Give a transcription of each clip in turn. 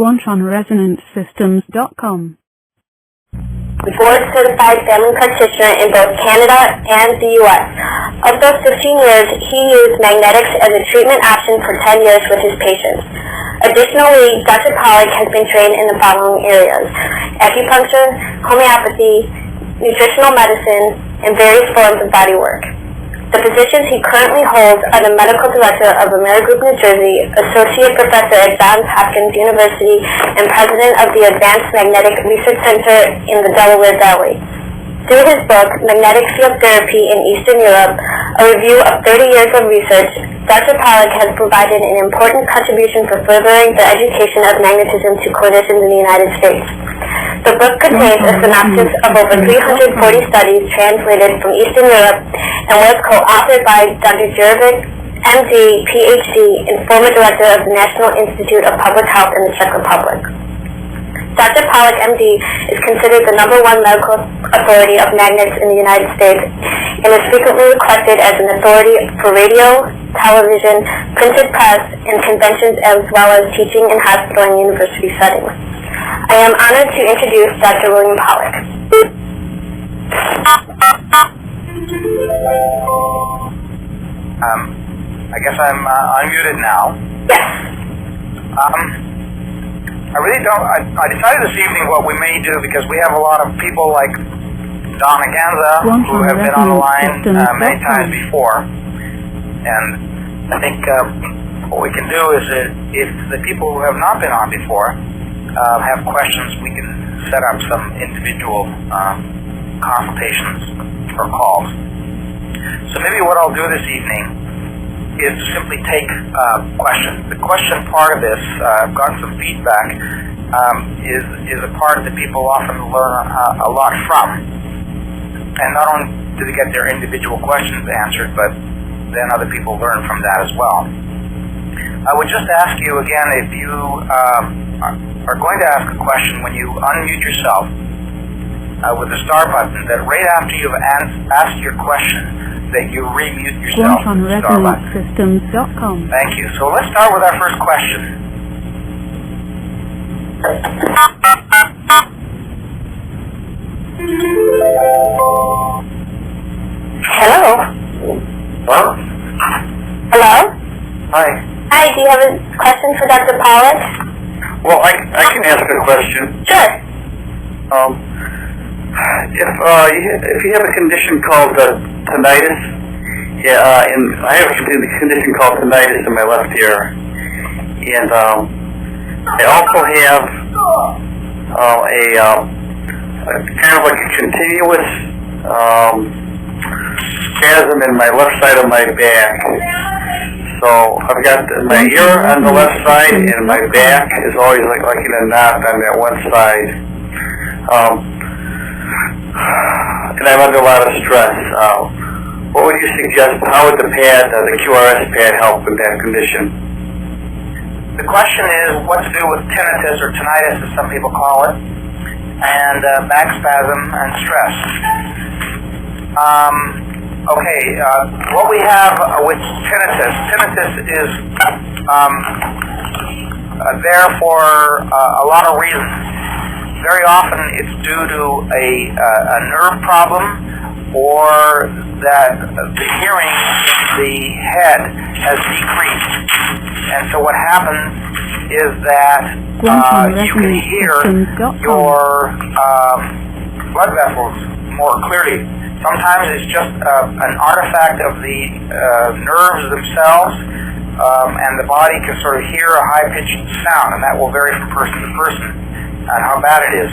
QRSQuantronResonanceSystems.com. Board-certified family practitioner in both Canada and the U.S. Of those 15 years, he used magnetics as a treatment option for 10 years with his patients. Additionally, Dr. Pollack has been trained in the following areas: acupuncture, homeopathy, nutritional medicine, and various forms of body work. The positions he currently holds are the Medical Director of Amerigroup New Jersey, Associate Professor at Johns Hopkins University, and President of the Advanced Magnetic Research Center in the Delaware Valley. Through his book, Magnetic Field Therapy in Eastern Europe, a review of 30 years of research, Dr. Pollack has provided an important contribution for furthering the education of magnetism to clinicians in the United States. The book contains a synopsis of over 340 studies translated from Eastern Europe and was co-authored by Dr. Jervik, MD, PhD, and former director of the National Institute of Public Health in the Czech Republic. Dr. Pollack, MD, is considered the #1 medical authority of magnets in the United States and is frequently requested as an authority for radio, television, printed press, and conventions, as well as teaching in hospital and university settings. I am honored to introduce Dr. William Pollack. I guess I'm unmuted now. Yes. I really don't. I decided this evening what we may do, because we have a lot of people like Don Aganza who have been on the line many times before, and I think what we can do is if the people who have not been on before have questions, we can set up some individual consultations or calls. So maybe what I'll do this evening is to simply take questions. The question part of this, I've gotten some feedback, is a part that people often learn a lot from. And not only do they get their individual questions answered, but then other people learn from that as well. I would just ask you again, if you are going to ask a question, when you unmute yourself with the star button, that right after you've asked your question, that you remute yourself. QRSQuantronResonanceSystems.com. Thank you. So let's start with our first question. Hello? Hello? Hello? Hi. Hi, do you have a question for Dr. Pollack? Well, I can ask a question. Sure. If you have a condition called tinnitus, and I have a condition called tinnitus in my left ear, and I also have a kind of like a continuous spasm in my left side of my back. So I've got my ear on the left side, and my back is always like in a knot on that one side. And I'm under a lot of stress. What would you suggest? How would the QRS pad help with that condition? The question is what to do with tinnitus, or tinnitus as some people call it, and back spasm and stress. What we have with tinnitus is there for a lot of reasons. Very often it's due to a nerve problem, or that the hearing in the head has decreased. And so what happens is that you can hear your blood vessels more clearly. Sometimes it's just an artifact of the nerves themselves, and the body can sort of hear a high-pitched sound, and that will vary from person to person and how bad it is.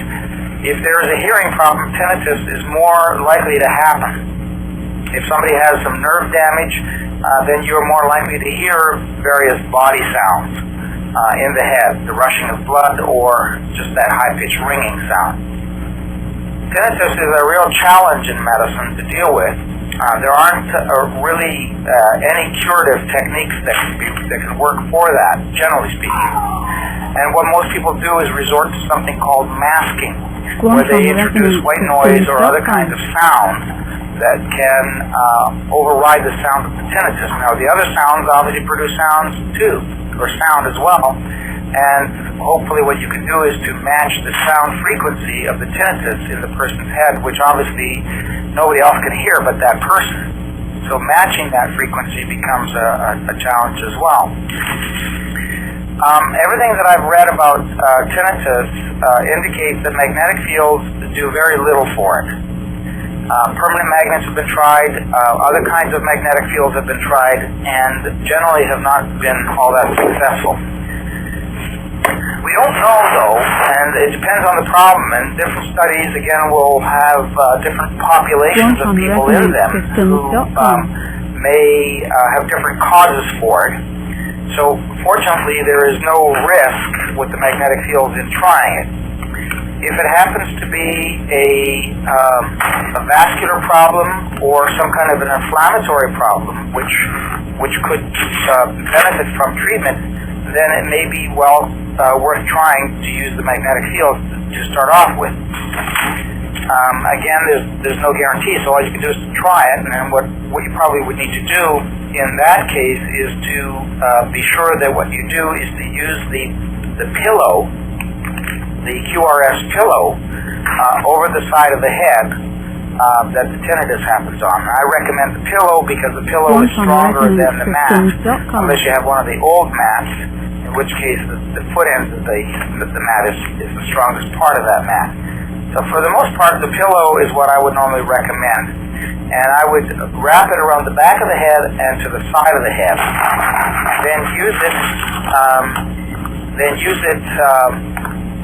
If there is a hearing problem, tinnitus is more likely to happen. If somebody has some nerve damage, then you're more likely to hear various body sounds in the head, the rushing of blood, or just that high-pitched ringing sound. Tinnitus is a real challenge in medicine to deal with. There aren't really any curative techniques that can work for that, generally speaking. And what most people do is resort to something called masking, where they introduce white noise or other kinds of sounds that can override the sound of the tinnitus. Now, the other sounds obviously produce sounds too, or sound as well, and hopefully what you can do is to match the sound frequency of the tinnitus in the person's head, which obviously nobody else can hear but that person. So matching that frequency becomes a challenge as well. Everything that I've read about tinnitus indicates that magnetic fields do very little for it. Permanent magnets have been tried, other kinds of magnetic fields have been tried, and generally have not been all that successful. We don't know though, and it depends on the problem, and different studies again will have different populations of people in them who may have different causes for it. So fortunately there is no risk with the magnetic fields in trying it. If it happens to be a vascular problem or some kind of an inflammatory problem which could benefit from treatment, then it may be worth trying to use the magnetic field to start off with. Again, there's no guarantee, so all you can do is to try it, and then what you probably would need to do in that case is to be sure that what you do is to use the pillow, the QRS pillow, over the side of the head that the tinnitus happens on. I recommend the pillow because the pillow is stronger than the mat, unless you have one of the old mats, in which case the foot end of the mat is the strongest part of that mat. So for the most part, the pillow is what I would normally recommend. And I would wrap it around the back of the head and to the side of the head. Then use it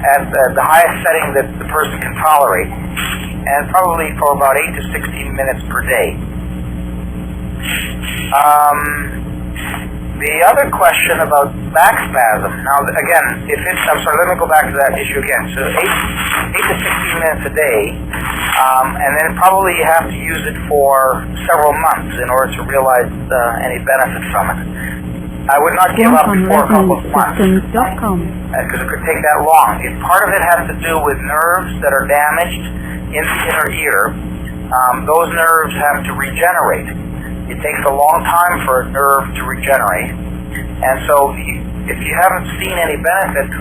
at the highest setting that the person can tolerate, and probably for about 8 to 16 minutes per day. The other question about back spasm. Now, again, let me go back to that issue again. So 8 to 16 minutes a day, and then probably you have to use it for several months in order to realize any benefit from it. I would not give up before a couple of months, because it could take that long. If part of it has to do with nerves that are damaged in the inner ear, those nerves have to regenerate. It takes a long time for a nerve to regenerate, and so if you haven't seen any benefit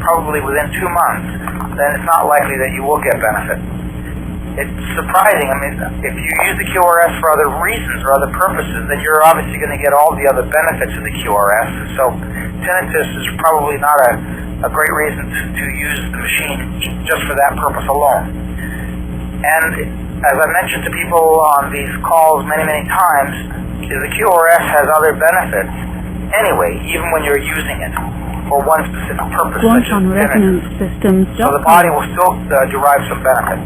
probably within 2 months, then it's not likely that you will get benefit. It's surprising. I mean, if you use the QRS for other reasons or other purposes, then you're obviously going to get all the other benefits of the QRS. So tinnitus is probably not a great reason to use the machine just for that purpose alone. And as I mentioned to people on these calls many, many times, the QRS has other benefits anyway, even when you're using it for one specific purpose, such as tinnitus. So the body will still derive some benefit.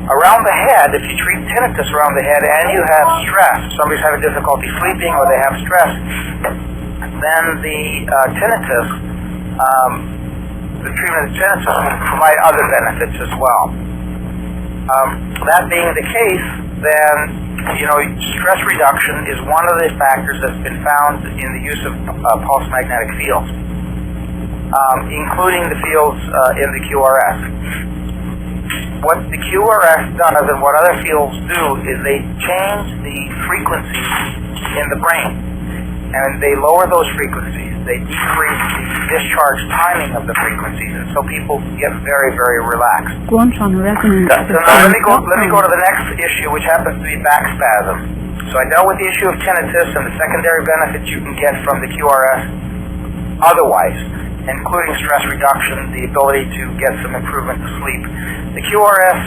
Around the head, if you treat tinnitus around the head and you have stress, somebody's having difficulty sleeping or they have stress, then the tinnitus, the treatment of tinnitus will provide other benefits as well. That being the case, then, stress reduction is one of the factors that's been found in the use of pulse magnetic fields, including the fields in the QRS. What the QRS does and what other fields do is they change the frequencies in the brain, and they lower those frequencies. They decrease the discharge timing of the frequencies, and so people get very, very relaxed. Quantron resonance. So now let me go to the next issue, which happens to be back spasm. So I dealt with the issue of tinnitus and the secondary benefits you can get from the QRS otherwise, including stress reduction, the ability to get some improvement to sleep. The QRS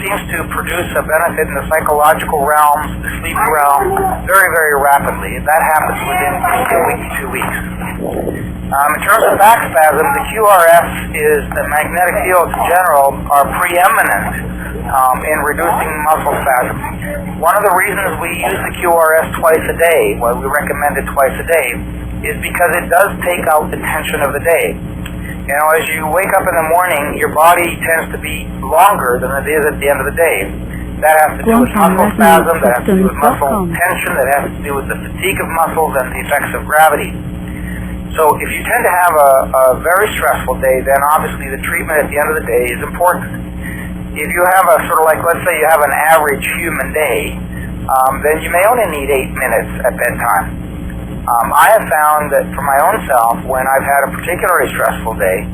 seems to produce a benefit in the psychological realms, the sleep realm, very, very rapidly. That happens within a week to 2 weeks. In terms of back spasm, the QRS the magnetic fields in general are preeminent in reducing muscle spasm. One of the reasons we use the QRS twice a day, well, we recommend it twice a day, is because it does take out the tension of the day. As you wake up in the morning, your body tends to be longer than it is at the end of the day. That has to do with muscle spasm, that has to do with muscle tension, that has to do with the fatigue of muscles and the effects of gravity. So if you tend to have a very stressful day, then obviously the treatment at the end of the day is important. If you have let's say you have an average human day, then you may only need 8 minutes at bedtime. I have found that for my own self, when I've had a particularly stressful day,